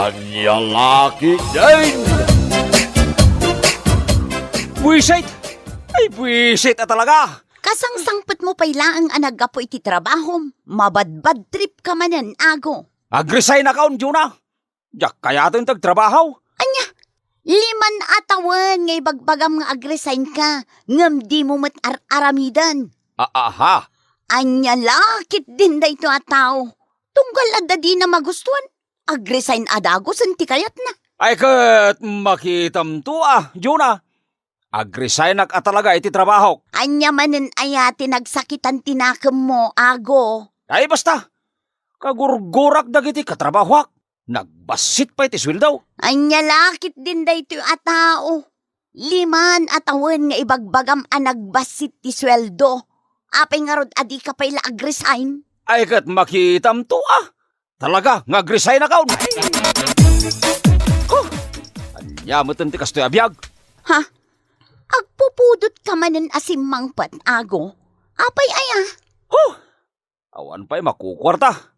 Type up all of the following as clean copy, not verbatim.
Anyang laki din! Buisit! Ay, buisit na talaga! Kasangsangpet mo payla ang anagapo iti trabaho. Mabadbad trip ka manan, ago. Agrisay na kaon, Juna! Diyak kaya ito yung tagtrabaho. Anya, 5 atawan ngay bagbagam nga agresign ka. Ngam di mo mat aramidan. Aha! Anya lakit din da ito ataw. Tunggal adda di na magustuhan. Agresign adago santi kayat na. Ay kat makitam to Juna! Agrisay na ka talaga iti trabaho. Anya manen ayati nagsakitan tinakam mo, ago. Ay basta! Kagurgurak dagiti katrabahok. Nagbasit pa iti sweldaw. Anya lakit din da ito atao. 5 atawan nga ibagbagam ang nagbasit ti sweldo. Apay nga rod adi ka pa'y agresign. Ay kat makitam to Talaga, ngagrisay na kaon. Oh, anya mo ti kastoy abiyag. Ha? Agpupudot ka manen asimangpat, ago. Apay aya. Awan pa'y makukwarta.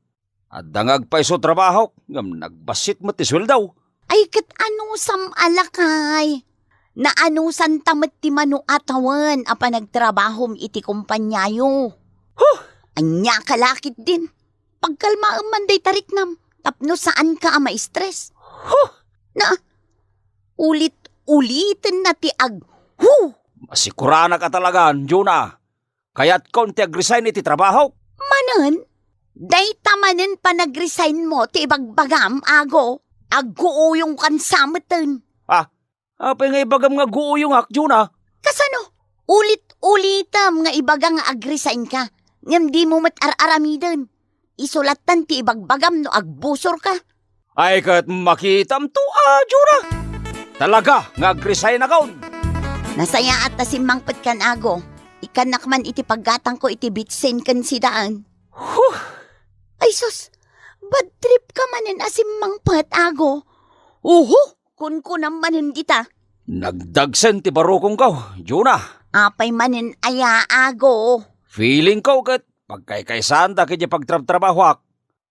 At dangag pa'y so trabaho, ngam nagbasit mo ti sweldaw. Ay kat anusam alakay. Na anusan tamat ti manu atawan apa nagtrabahom iti kumpanyayo. Anya kalakit din. Pagkalmaam man day tariknam. Tapno saan ka ma-stress. Na, ulit-ulitin na ti Masikura na ka talaga, Juna. Kaya't konti agresign iti trabaho. Manan, day tamanin pa nag-resign mo ti ibagbagam, ago. Agguuyong kan samatan. Apay nga ibagam nga guuyong Juna. Kasano? Ulit-ulitam nga ibagang nga ag-resign ka. Ngam di mo mat-aramidan. Isulatan ti ibagbagam no agbusor ka. Ay kat makitam to Juna. Talaga, nga agresign na kaon. Nasaya at nasimangpat kan, ago. Ikanak man iti paggatang ko iti bitsen kan sidaan. Ay sus, bad trip ka manin asimangpat, ago. Kun manin kita. Nagdagsen ti barukong kaw, Juna. Apay manin aya, ago. Feeling ko kat pagkaykaysan da kaya pagtrabahoak.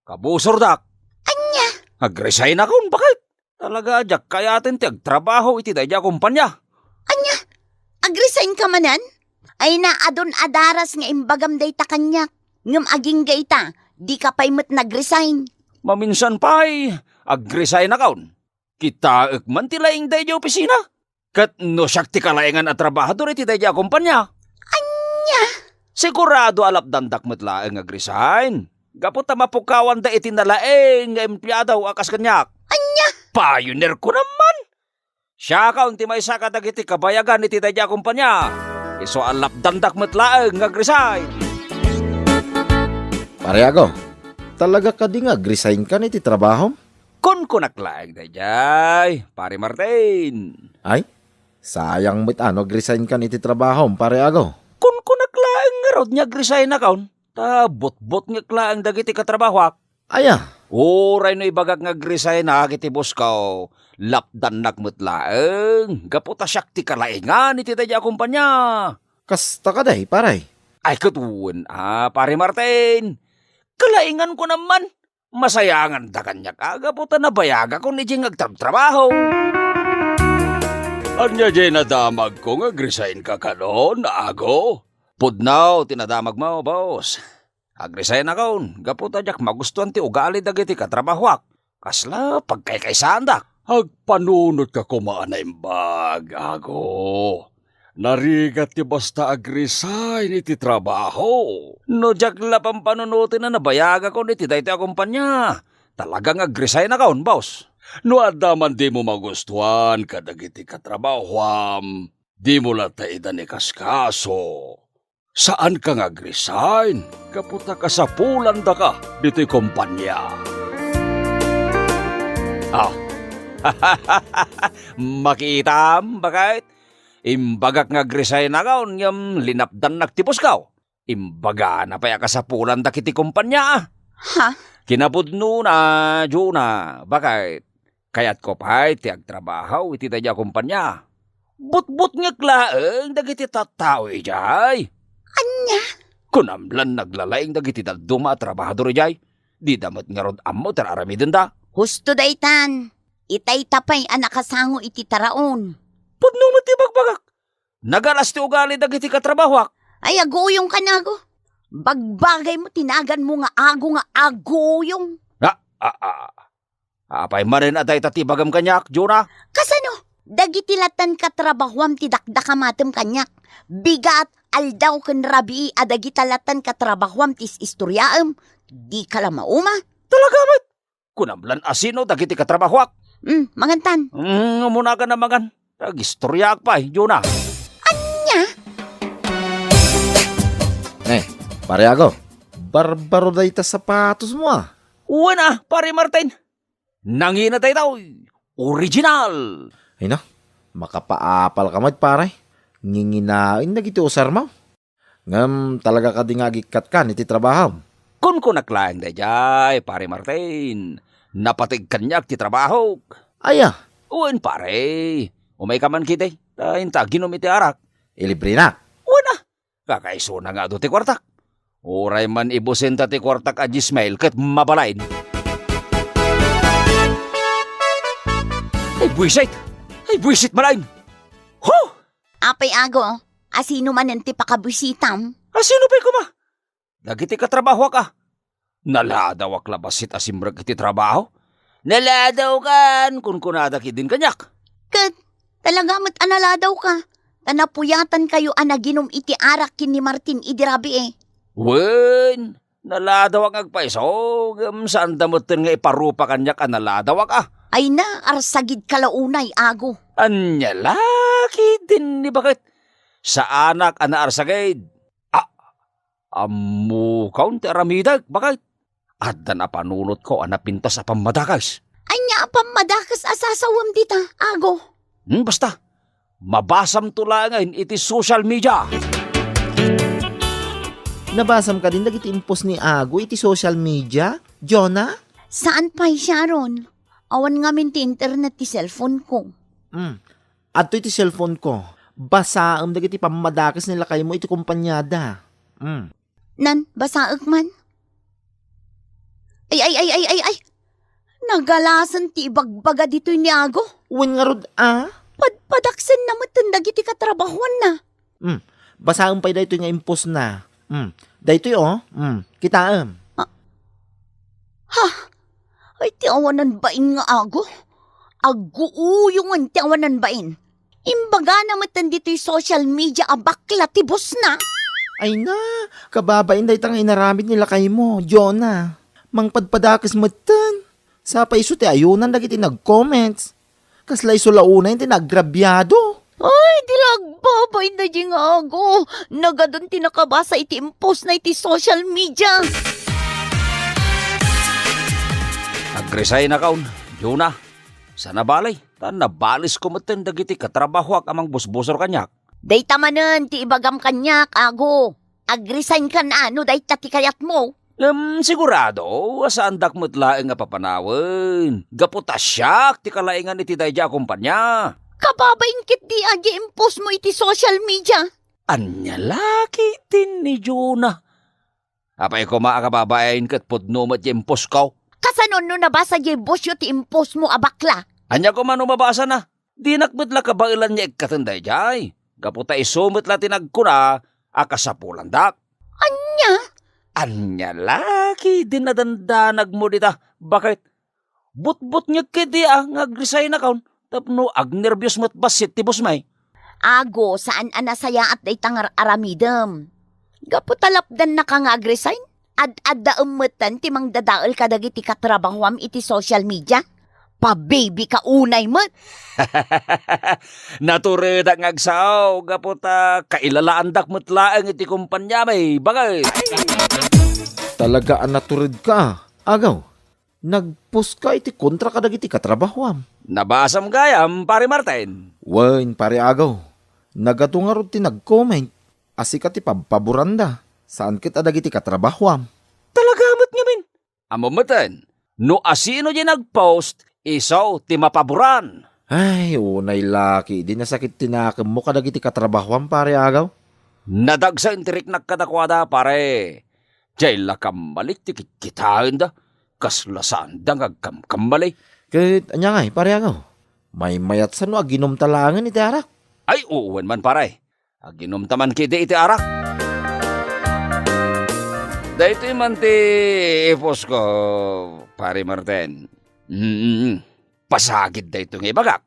Kabusor dak. Anya? Agresign na kaon, bakit? Talaga, jak kaya atin ti agtrabaho iti dayja kumpanya. Anya? Agresign ka manan? Ay na adon adaras nga imbagam day ta kanyak. Ngam aging gayta, di ka pa'y mat nag-resign. Maminsan pa'y agresign na kaon. Kita man ti laing dayja opisina. Kat no siyak ti kalaingan at trabahador iti dayja kumpanya. Anya? Sigurado alap dandak met laeng agresign. Gapot ta mapukawan da iti nalaeng nga empleyado akas kanyak. Anya? Pioneer ko naman. Siya ka unti may sakat iti kabayagan iti dayja kumpanya. Iso alap dandak met laeng agresign. Pareago, talaga ka di nga agresign ka niti trabaho? Kun naklaeng dayjay, pare Martin. Ay, sayang mit agresign ka niti trabaho, pareago. Kun naklaeng nga rod niya agresign na kaon. Ta bot-bot nga klaeng dagiti katrabahoak. Aya, Uray no ibagag nga agresign na kiti boss kaw. Lapdan nakmutlaeng. Gaputa siyak ti kalaingan iti dayja kumpanya. kasta ka day, paray. Ay katuwan pare Martin. Kalaingan ko naman. Masayangan da kanya kagaputa na bayaga ko ni Jing agtrabaho. Anya jay nadamag ko nga agresign ka kanon, ago. Pudnaw, tinadamag mo, boss. Agresign na kaon. Gaputa jak magustuhan ti ugali dagiti katrabahoak. Kasla pagkaykaysan dak. Agpanunod ka kumaan na imbag, ago. Narigat ti basta agresign iti trabaho. No jak lapang panunutin na nabayaga ko niti dayti akumpanya. Talagang agresign na kaon, boss. No adaman di mo magustuhan kadagiti katrabahoam. Di mo lataidan ni kaskaso. Saan ka agresign? Kaputa ka sa pulanda ka dito'y kumpanya. Makitam, bakit? Imbagak nga agresign na kaon yung linapdan nagtipos kaw. Imbaga na paya ka sa pulanda kiti kumpanya. Ha? Kinapudno na, Juna, bakit? Kayat ko pa'y ti agtrabaho iti dayja kumpanya. But-but nga klaeng dagiti tattao ijay. Anya? Kunamlan naglalaing dagiti dalduma at trabahador ijay. Di damat nga rod ammo teraramidin da. Husto daytan. Itay tapay anak kasango iti taraon. Pudno mo ti bagbagak. Nagalas ti ugali dagiti katrabahwak. Ay, aguyong ka na go. Bagbagay mo, tinagan mo nga aguyong. Apay marin atay tatibagam kanyak, Juna. Kasano? Dagitilatan katrabahwam ti dakdakamatem kanyak. Bigat aldaw ken rabii adagitalatan katrabahwam tis istoryaem. Di ka lang mauma. Talagamit. Kunamlan asino dagiti katrabahwak. Mangantan. Muna ka na magan. Tagistoryak pa, Juna. Pare agaw, barbaro day ta sapatos mo ah. Uwan pare Martin. Nangina tayo daw. Original. Ay na, makapaapal ka mat pare. Nginginain na giti usar mo. Ngam talaga ka di nga gikat ka niti trabaho. Kun naklayang dayjay, pare Martin. Napatig kanyak ti trabaho. Aya, Uwan pare. Umay ka man kita. Tahinta ginom iti arak. ilibre na. Uwan Kakaiso na nga do ti kwartak. Oray man ibusin ta ti kwartak a Gismail ket mabalain. Ay buisit malain. Ho! Apay ago, asino man ti pakabusitam? Asino pa'y kuma? Dagiti katrabaho ka. Naladawak labasit asimrag iti trabaho. Naladaw kan kun kunada kidin kanyak. Kat, talaga mat analadaw ka. Tanapuyatan kayo anaginom iti arak kin ni Martin idirabi Wen, naladaw ang agpaiso. Saan damutin nga iparupa kanyak naladawak Ay na, arsagid kalaunay ago. Anya laki din ni bakit? Sa anak arsagid. Kaun ti aramidag, bakit? Adda na panunot ko pintas a pamadakas. Anya apam madakas asasawam dita, ago. Basta, mabasam tulangan iti social media. Nabasam ka din dagiti impos ni Ago iti social media, Jonah? Saan pa'y Sharon? Awan nga min ti internet ti cellphone ko. Adto iti cellphone ko. Basaam dagiti pamadakas nila kayo mo iti kumpanyada. Nan, basaag man? Ay. Nagalasan ti ibagbaga dito ni Ago. Uwan nga rod Padaksen na matanda giti katrabahuan na. Basaam pa'y dayto nga impos na. Dayto kitaam. Ay, ti awanan bain nga Ago. Aguuyungan ti awanan bain. Imbaga na matanda dito social media abakla tibos na. Ay na, kababain day tang inaramid nila kayo mo, Jonah. Mangpadpadakas matan. Sa paiso ti ayunan dagiti nag-comments. Kaslay sulauna ti naggrabyado. Ay, dilagbabay na di nga ako. Nagadon tinakabasa iti impos na iti social media. Nagresign na kaun, Juna. Sa nabalay, nabalis ko matin dagiti katrabaho amang busbusor kanyak. Day tamanan, ti ibagam kanyak, ago. Agresign ka na ano, day tatikayat mo. Sigurado, saan dakmat laeng nga papanawin. Gaputasyak, ti kalaingan iti dayja kumpanya. Kababain kit di agi impos mo iti social media. Anya laki din ni Juna. Apay ko maakababayin kat pudno mat impos ko. Kasanon no nabasa di bosyo ti impos mo abakla. Anya ko man umabasa na. Di nakmet la kabailan niya ikatanday jay. Gaputa isumit la tinagkuna, akasapulandak. Anya laki din nadandanag mo dita. Bakit? But niya kiti ngagresign na kaun. Tapno agnervyos mo't basit ti busmay. Ago, saan anasaya at day tangar aramidem. Gaputalapdan na ka nga agresign? Ad-adda umutan ti mang dadaol ka dagiti katrabahuam iti social media? Pa-baby ka unay mo't. Natureda ngagsaw, gaputa kailalaandak mo't laeng iti kumpanya may bagay. Talaga naturid ka, Agaw. Nagpost ka iti kontra ka dagiti katrabahuam. Nabasam gayam, pare Martin. Wain, pare Agaw. Nagato nga rod ti nag-comment. Asi ka ti paboranda. Saan kita dagiti katrabahuam? Talagamot nga min. Amamatan, no asino di nag-post, isaw ti mapaboran. Ay, unay laki. Di nasakit tinakam mo ka dagiti katrabahuam, pare Agaw. Nadagsa intirik nagkadakwada, pare. Jay lakam balik ti kikitain da. Kaslasan dangag kamkambalay. Kahit anya nga pare ako. May mayat sa no, aginom talangan iti arak. Ay, uwan man paray. Aginom taman kiti iti arak. Dahito man ti ipos ko, pare Martin. Pasagid dahito ng ibagak.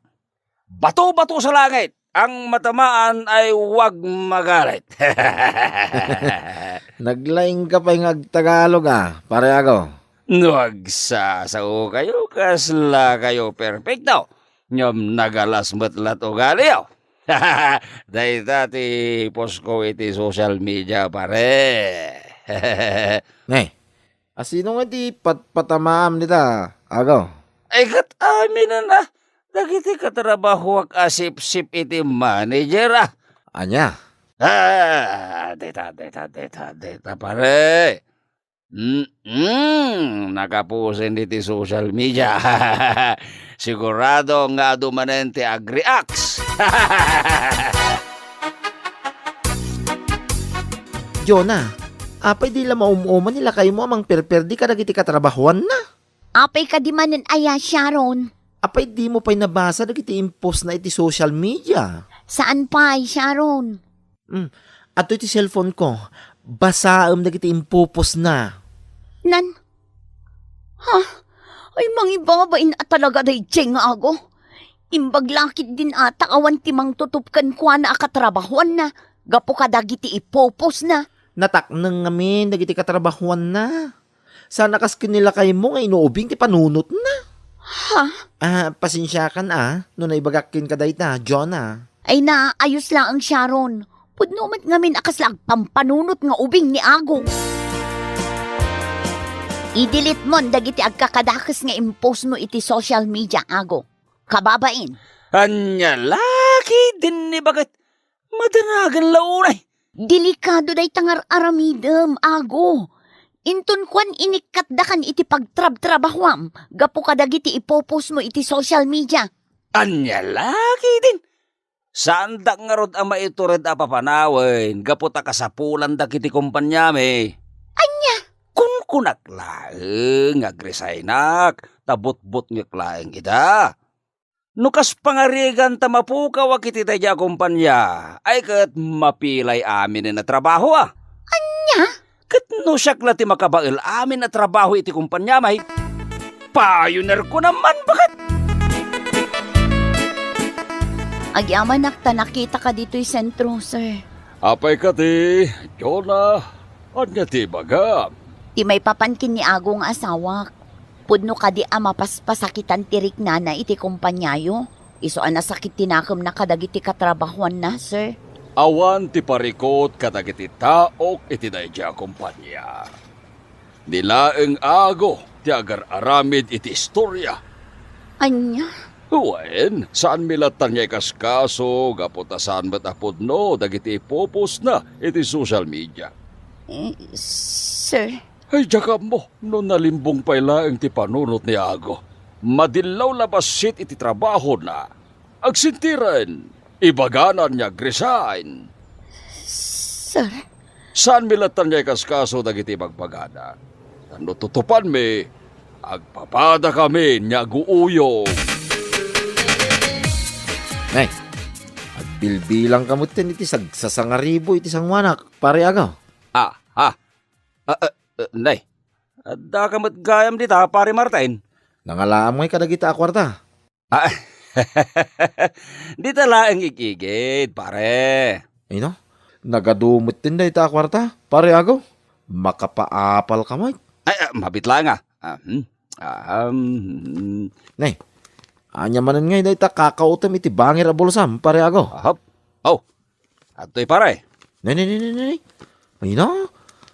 Bato-bato sa langit. Ang matamaan ay huwag magalit. Naglaing ka pa yung agtagalog pare ako. Huwag sasao kayo, kasla kayo perfecto. Nyom nagalas matlat o galiw. Dahil dati post ko iti social media pare. Nay, asino nga di patamaam nita, agaw? Ay kat amin na. Dagiti katrabaho ak asip-sip iti manager Anya? Data pare. Nakapusin diti social media. Sigurado nga dumanen ti agri-ax. Jonah, apay di la maumuman nila kayo mo amang perperdi ka dagiti katrabahuan na. Apay ka di manen aya, Sharon. Apay di mo pa'y nabasa dagiti impos na iti social media. Saan pa, Sharon? Ato iti cellphone ko, basaam dagiti impopos na. Nan? Ha? Ay, mangibabain at talaga day tiyeng ako. Imbaglakit din ata awan timang tutupkan kwa na akatrabahuan na. Gapo ka dagiti ipopos na. Nataknang ngamin dagiti katrabahuan na. Sana kas kinila kayo mo nga inuubing ti panunot na. Ha? Pasensya kan no naibagakin ka dayta, Jonah. Ay na, ayos lang ang Sharon. Pudnumat ngamin akas lang pampanunot nga ubing ni Ago. I-delete mo dagiti agkakadakas nga impose mo iti social media, Ago. Kababain. Anya laki din ni bakit madanagan launay. Delikado day tangar aramidem, Ago. Intun kwan inikatdakan iti pagtrab-trabahwam. Gapo kadagiti ipopos mo iti social media. Anya laki din. Saan da nga rod ang maiturid papanawin? Gapo ta kasapulan da kiti kumpanyami. Anya? Kun kunaklaeng agresainak. Tabot-bot ngaklaeng kita. Nukas pangarigan ta mapukaw kiti tayo kumpanya. Ay kat mapilay amin na trabaho Anya? Kat no siyak lati makabail amin na trabaho iti kumpanya may. Pioneer ko naman bakit? Agyaman nakta nakita ka dito'y sentro, sir. Apay ka ti, Jonah, anya ti baga. Ti may papankin ni Ago nga asawak. Pudno ka di mapaspasakitan tirik na iti kumpanyayo. Iso sakit tinakam na kadagiti katrabahuan na, sir. Awan ti parikot katagiti taok iti dayja kumpanya. Nilaeng Ago ti agar aramid iti istorya. Anya? Huwain, saan milatan niya ikaskaso, gaputasan ba't apod dagiti ipopos na iti social media. Sir? Ay, jakab mo, no nalimbong pailaeng ti panunot ni Ago. Madilaw labasit iti trabaho na. Agsintiran, ibaganan niya resign. Sir? Saan milatan niya ikaskaso dagiti magpagana? Ano tutupan mi, agpapada kami niya guuyong. Nay, agbilbilang kamutin iti sagsasangaribo iti sangwanak, pare agaw. Nay, adda kamat gayam dita, pare Martin. Nangalaam ngay kadagita akwarta. Di talaang ikigid, pare. Ay no, nagadumot din da ita akwarta, pare agaw. Makapaapal ka may. Ay, mabit lang Nay, anya manan ngay da ita kakautam iti bangir a bulsam, pare agaw. Ahop. Oh, ato'y pare. Nay. Ay no,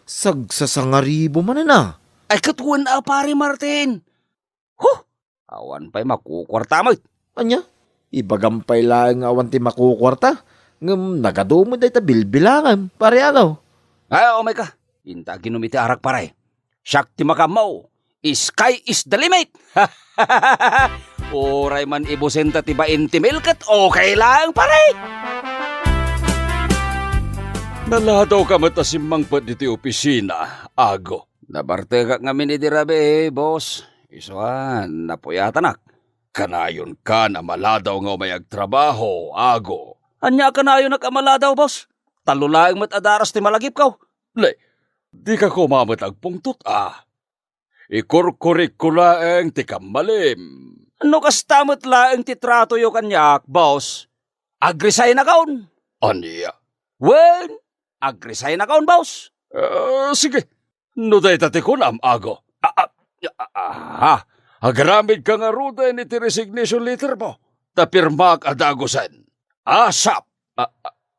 sagsasangaribo man na. Ay, katuan pare Martin. Awan pa'y makukwarta mo. Anya, ibagampay lang awan ti makukwarta. Ngam nagadumot da ita bilbilangan, pare agaw. Ay, may ka. Inta ginumiti arak pare. Siyak ti makamaw. Sky is the limit. Oray man ibusenta ti ba intimil kat okay lang pare. Naladaw ka matasimmang pa diti opisina, Ago. Nabarte ka ngamin idirabe, boss. Isuan, napuyatanak. Kanayon ka na maladaw nga umayag trabaho, ago. Anya kanayon nag-amaladaw, boss? Talulaing matadaras ti malagip kaw. Le, di ka kumamit agpungtot, Ikurkurik ko laeng ti kamalim. Ano kas tamot laeng ti trato yo kanyak, boss? Agrisay na kaon. Aniya? Wen, agrisay na kaon, boss. Sige, no day tatikon am ago. Agaramid ka nga ruda ni ti resignation letter mo. Tapirmak adagusan. Asap.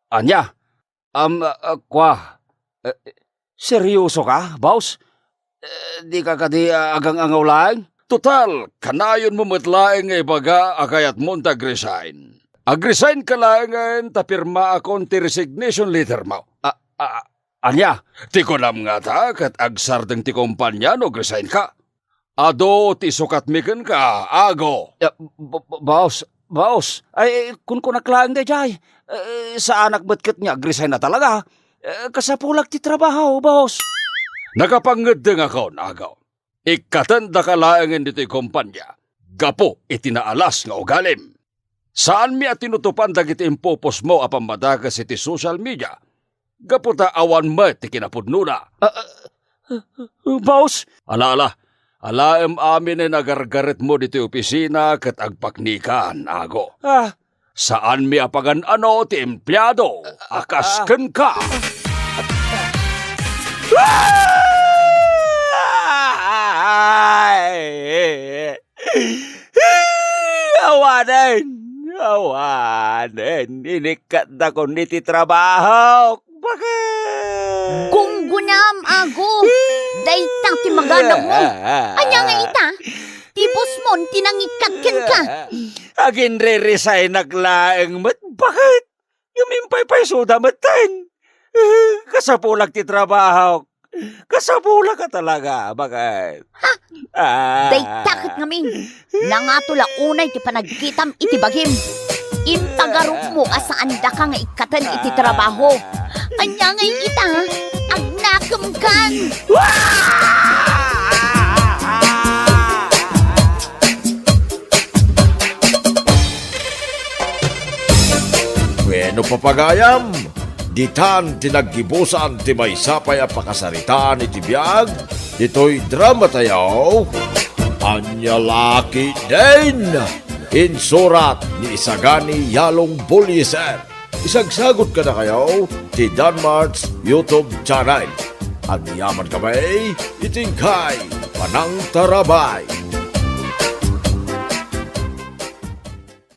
Anya? Seryoso ka, boss? Di ka kadi agang angaw lang? Total, kanayon mo matlaeng nga ibaga akayat mo tag-resign. Ag-resign ka lang ngayon tapirma akong ti resignation letter mo. Anya, ti ko nam nga ta kat agsardeng ti kumpanya no resign ka. Ado ti sukat miken ka, ago. Boss, ay kun ko naklaang de jay. Sa anak batket niya ag-resign na talaga. Kasapulag ti trabaho, boss. Nakapangedeng ako, agaw. Ikatanda ka laangin dito'y kumpanya. Gapo, itinaalas nga ugalim. Saan mi at tinutupan dagiti impopos mo apang madagas iti social media? Gapo ta awan mo ti kinapudnuna. Boss? Alaem amin ay nagargaret mo dito'y opisina kat agpaknikan, ago. Saan mi apagan ano ti empleyado? Akasken ka. Awanan, inikat na ko niti trabaho. Bakit? Gunggunam, ago. Dayta ti maganap mo. Anya nga ita? Tipos mo, tinangikatken ka. Agin re-resign naglaeng mat. Bakit? Yumimpay-pay suda matan. Kasapulag ti trabaho. Kasapulag ka talaga. Bakit? Daytakit ngamin. Nangatula unay ti panagkitam iti bagim. Impagarup mo asaan da ka nga ikatan iti trabaho. Anya nga ita, agnakam kan. Bueno papagayam, ditan tinaggibusan ti may sapay a pakasaritaan iti biyag, ito'y drama tayaw, Anya Laki din! Insurat ni Isagani Yalong Bulyeser. Isagsagot ka na kayo ti Danmart's YouTube channel. At yaman kamay, itingkay, panang tarabay.